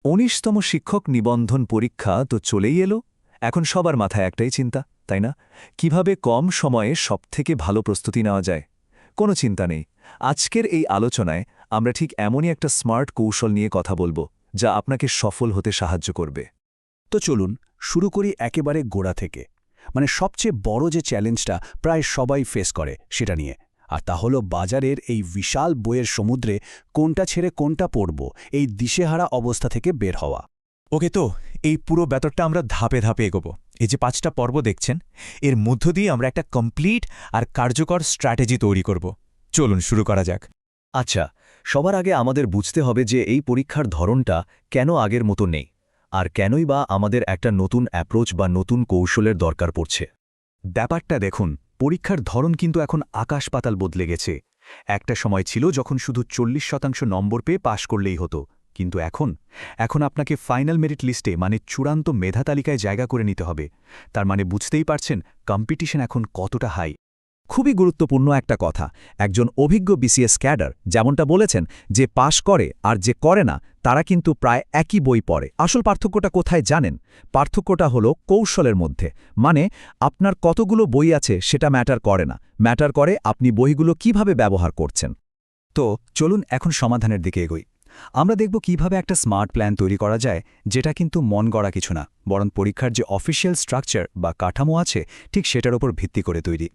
১৯তম শিক্ষক নিবন্ধন পরীক্ষা তো চলেই এলো। এখন সবার মাথায় একটাই চিন্তা, তাই না? কিভাবে কম সময়ে সবথেকে ভালো প্রস্তুতি নেওয়া যায়। কোনো চিন্তা নেই। আজকের এই আলোচনায় আমরা ঠিক এমনই একটা স্মার্ট কৌশল নিয়ে কথা বলবো, যা আপনাকে সফল হতে সাহায্য করবে। তো চলুন শুরু করি একেবারে গোড়া থেকে, মানে সবচেয়ে বড় যে চ্যালেঞ্জটা প্রায় সবাই ফেস করে সেটা নিয়ে। আর তা হলো বাজারের এই বিশাল বইয়ের সমুদ্রে কোনটা ছেড়ে কোনটা পড়ব, এই দিশেহারা অবস্থা থেকে বের হওয়া। ওকে, তো এই পুরো ব্যাপারটা আমরা ধাপে ধাপে এগোবো। এই যে ৫টা পর্ব দেখছেন, এর মধ্য দিয়ে আমরা একটা কমপ্লিট আর কার্যকর স্ট্র্যাটেজি তৈরি করব। চলুন শুরু করা যাক। আচ্ছা, সবার আগে আমাদের বুঝতে হবে যে এই পরীক্ষার ধরনটা কেন আগের মতো নেই, আর কেনই বা আমাদের একটা নতুন অ্যাপ্রোচ বা নতুন কৌশলের দরকার পড়ছে। ব্যাপারটা দেখুন, পরীক্ষার ধরন কিন্তু এখন আকাশ পাতাল বদলে গেছে। একটা সময় ছিল যখন শুধু ৪০% নম্বর পেয়ে পাশ করলেই হতো, কিন্তু এখন আপনাকে ফাইনাল মেরিট লিস্টে, মানে চূড়ান্ত মেধা তালিকায় জায়গা করে নিতে হবে। তার মানে বুঝতেই পারছেন কম্পিটিশন এখন কতটা হাই। খুবই গুরুত্বপূর্ণ একটা কথা, একজন অভিজ্ঞ বিসিএস ক্যাডার যেমনটা বলেছেন, যে পাশ করে আর যে করে না তারা কিন্তু প্রায় একই বই পড়ে। আসল পার্থক্যটা কোথায় জানেন? পার্থক্যটা হলো কৌশলের মধ্যে। মানে আপনার কতগুলো বই আছে সেটা ম্যাটার করে না, ম্যাটার করে আপনি বইগুলো কিভাবে ব্যবহার করছেন। তো চলুন এখন সমাধানের দিকে এগোই। আমরা দেখব কিভাবে একটা স্মার্ট প্ল্যান তৈরি করা যায়, যেটা কিন্তু মন গড়া কিছু না, বরং পরীক্ষার যে অফিসিয়াল স্ট্রাকচার বা কাঠামো আছে ঠিক সেটার উপর ভিত্তি করে তৈরি।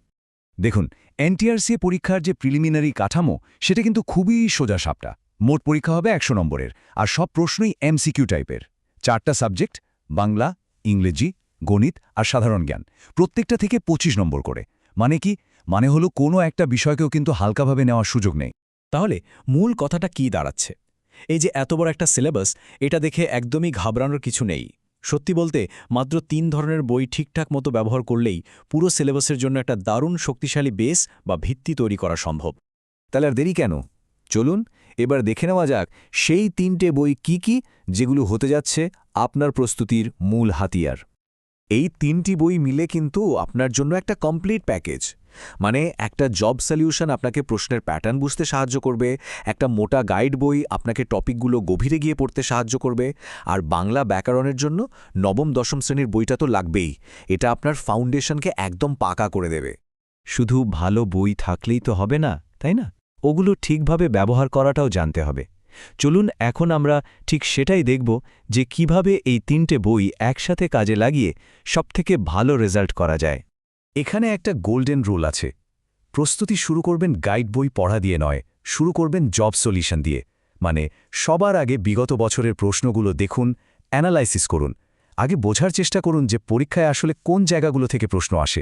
দেখুন, এনটিআরসি পরীক্ষার যে প্রিলিমিনারি কাঠামো সেটা কিন্তু খুবই সোজাসাপটা। মোট পরীক্ষা হবে ১০০ নম্বরের, আর সব প্রশ্নই এমসিকিউ টাইপের। 4টা সাবজেক্ট, বাংলা, ইংরেজি, গণিত আর সাধারণ জ্ঞান, প্রত্যেকটা থেকে ২৫ নম্বর করে। মানে কি? মানে হলো কোনো একটা বিষয়কেও কিন্তু হালকাভাবে নেওয়ার সুযোগ নেই। তাহলে মূল কথাটা কি দাঁড়াচ্ছে? এই যে এত বড় একটা সিলেবাস, এটা দেখে একদমই ঘাবড়ানোর কিছু নেই। সত্যি বলতে মাত্র ৩ ধরনের বই ঠিকঠাক মতো ব্যবহার করলেই পুরো সিলেবাসের জন্য একটা দারুণ শক্তিশালী বেস বা ভিত্তি তৈরি করা সম্ভব। তাহলে আর দেরি কেন? চলুন এবার দেখে নেওয়া যাক সেই 3টে বই কি যেগুলো হতে যাচ্ছে আপনার প্রস্তুতির মূল হাতিয়ার। এই 3টি বই মিলে কিন্তু আপনার জন্য একটা কমপ্লিট প্যাকেজ। মানে একটা জব সলিউশন আপনাকে প্রশ্নের প্যাটার্ন বুঝতে সাহায্য করবে, একটা মোটা গাইড বই আপনাকে টপিকগুলো গভীরে গিয়ে পড়তে সাহায্য করবে, আর বাংলা ব্যাকরণের জন্য নবম-দশম শ্রেণীর বইটা তো লাগবেই। এটা আপনার ফাউন্ডেশনকে একদম পাকা করে দেবে। শুধু ভালো বই থাকলেই তো হবে না, তাই না? ওগুলো ঠিকভাবে ব্যবহার করাটাও জানতে হবে। চলুন এখন আমরা ঠিক সেটাই দেখব, যে কিভাবে এই 3টে বই একসাথে কাজে লাগিয়ে সবথেকে ভালো রেজাল্ট করা যায়। এখানে একটা গোল্ডেন রুল আছে। প্রস্তুতি শুরু করবেন গাইড বই পড়া দিয়ে নয়, শুরু করবেন জব সলিউশন দিয়ে। মানে সবার আগে বিগত বছরের প্রশ্নগুলো দেখুন, অ্যানালাইসিস করুন। আগে বোঝার চেষ্টা করুন যে পরীক্ষায় আসলে কোন জায়গাগুলো থেকে প্রশ্ন আসে।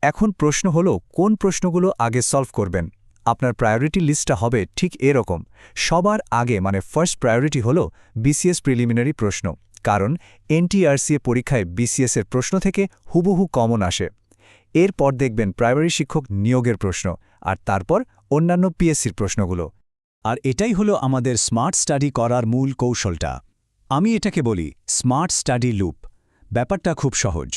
এখন প্রশ্ন হলো কোন প্রশ্নগুলো আগে সলভ করবেন। আপনার প্রায়োরিটি লিস্টটা হবে ঠিক এরকম। সবার আগে, মানে ফার্স্ট প্রায়োরিটি হলো বিসিএস প্রিলিমিনারি প্রশ্ন, কারণ এনটিআরসি পরীক্ষায় বিসিএসের প্রশ্ন থেকে হুবহু কমন আসে। এরপর দেখবেন প্রাইমারি শিক্ষক নিয়োগের প্রশ্ন, আর তারপর অন্যান্য পিএসসির প্রশ্নগুলো। আর এটাই হলো আমাদের স্মার্ট স্টাডি করার মূল কৌশলটা। আমি এটাকে বলি স্মার্ট স্টাডি লুপ। ব্যাপারটা খুব সহজ।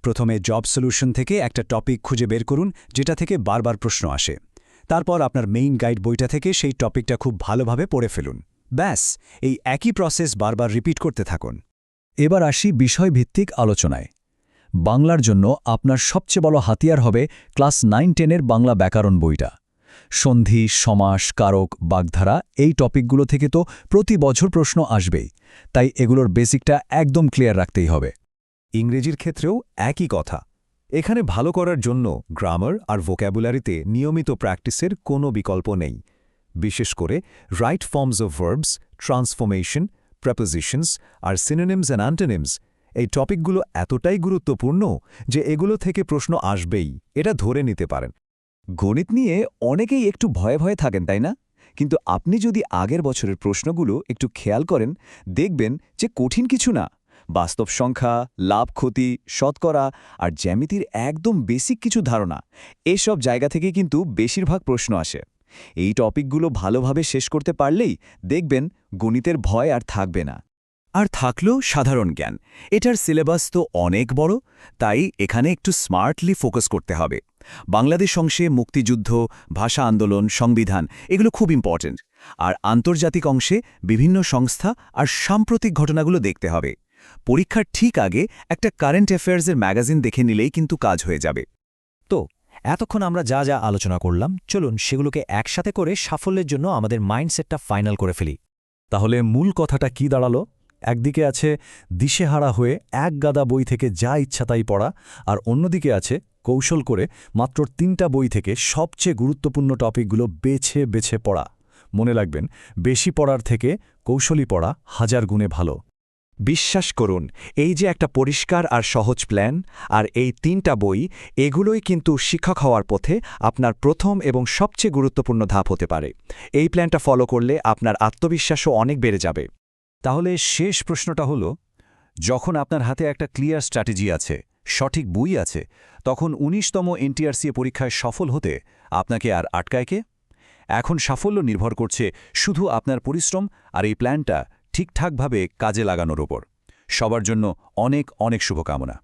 প্রথমে জব সলিউশন থেকে একটা টপিক খুঁজে বের করুন যেটা থেকে বারবার প্রশ্ন আসে। তারপর আপনার মেইন গাইড বইটা থেকে সেই টপিকটা খুব ভালোভাবে পড়ে ফেলুন। ব্যাস, এই একই প্রসেস বারবার রিপিট করতে থাকুন। এবার আসি বিষয়ভিত্তিক আলোচনায়। বাংলার জন্য আপনার সবচেয়ে বড় হাতিয়ার হবে ক্লাস 9-10-এর বাংলা ব্যাকরণ বইটা। সন্ধি, সমাস, কারক, বাগধারা এই টপিকগুলো থেকে তো প্রতি বছর প্রশ্ন আসবেই, তাই এগুলোর বেসিকটা একদম ক্লিয়ার রাখতেই হবে। ইংরেজির ক্ষেত্রেও একই কথা। এখানে ভালো করার জন্য গ্রামার আর ভোক্যাবুলারিতে নিয়মিত প্র্যাকটিসের কোনো বিকল্প নেই। বিশেষ করে right forms of verbs, transformation, prepositions আর সিনোনিমস অ্যান্ড অ্যান্টোনিমস, এই টপিকগুলো এতটাই গুরুত্বপূর্ণ যে এগুলো থেকে প্রশ্ন আসবেই, এটা ধরে নিতে পারেন। গণিত নিয়ে অনেকেই একটু ভয়ে ভয়ে থাকেন, তাই না? কিন্তু আপনি যদি আগের বছরের প্রশ্নগুলো একটু খেয়াল করেন, দেখবেন যে কঠিন কিছু না। বাস্তব সংখ্যা, লাভ ক্ষতি, শতকরা আর জ্যামিতির একদম বেসিক কিছু ধারণা, এসব জায়গা থেকে কিন্তু বেশিরভাগ প্রশ্ন আসে। এই টপিকগুলো ভালোভাবে শেষ করতে পারলেই দেখবেন গণিতের ভয় আর থাকবে না। আর থাকলো সাধারণ জ্ঞান। এটার সিলেবাস তো অনেক বড়, তাই এখানে একটু স্মার্টলি ফোকাস করতে হবে। বাংলাদেশ অংশে মুক্তিযুদ্ধ, ভাষা আন্দোলন, সংবিধান এগুলো খুব ইম্পর্টেন্ট। আর আন্তর্জাতিক অংশে বিভিন্ন সংস্থা আর সাম্প্রতিক ঘটনাগুলো দেখতে হবে। পরীক্ষার ঠিক আগে একটা কারেন্ট অ্যাফেয়ার্সের ম্যাগাজিন দেখে নিলেই কিন্তু কাজ হয়ে যাবে। তো এতক্ষণ আমরা যা যা আলোচনা করলাম, চলুন সেগুলোকে একসাথে করে সাফল্যের জন্য আমাদের মাইন্ডসেটটা ফাইনাল করে ফেলি। তাহলে মূল কথাটা কি দাঁড়ালো? একদিকে আছে দিশেহারা হয়ে এক গাদা বই থেকে যা ইচ্ছা তাই পড়া, আর অন্যদিকে আছে কৌশল করে মাত্র 3টা বই থেকে সবচেয়ে গুরুত্বপূর্ণ টপিকগুলো বেছে বেছে পড়া। মনে রাখবেন, বেশি পড়ার থেকে কৌশলী পড়া 1000 গুণে ভালো। বিশ্বাস করুন, এই যে একটা পরিষ্কার আর সহজ প্ল্যান আর এই 3টা বই, এগুলোই কিন্তু শিক্ষক হওয়ার পথে আপনার প্রথম এবং সবচেয়ে গুরুত্বপূর্ণ ধাপ হতে পারে। এই প্ল্যানটা ফলো করলে আপনার আত্মবিশ্বাসও অনেক বেড়ে যাবে। তাহলে শেষ প্রশ্নটা হলো, যখন আপনার হাতে একটা ক্লিয়ার স্ট্র্যাটেজি আছে, সঠিক বই আছে, তখন 19তম এনটিআরসি পরীক্ষায় সফল হতে আপনাকে আর আটকায় কে? এখন সাফল্য নির্ভর করছে শুধু আপনার পরিশ্রম আর এই প্ল্যানটা ঠিকঠাকভাবে কাজে লাগানোর ওপর। সবার জন্য অনেক অনেক শুভকামনা।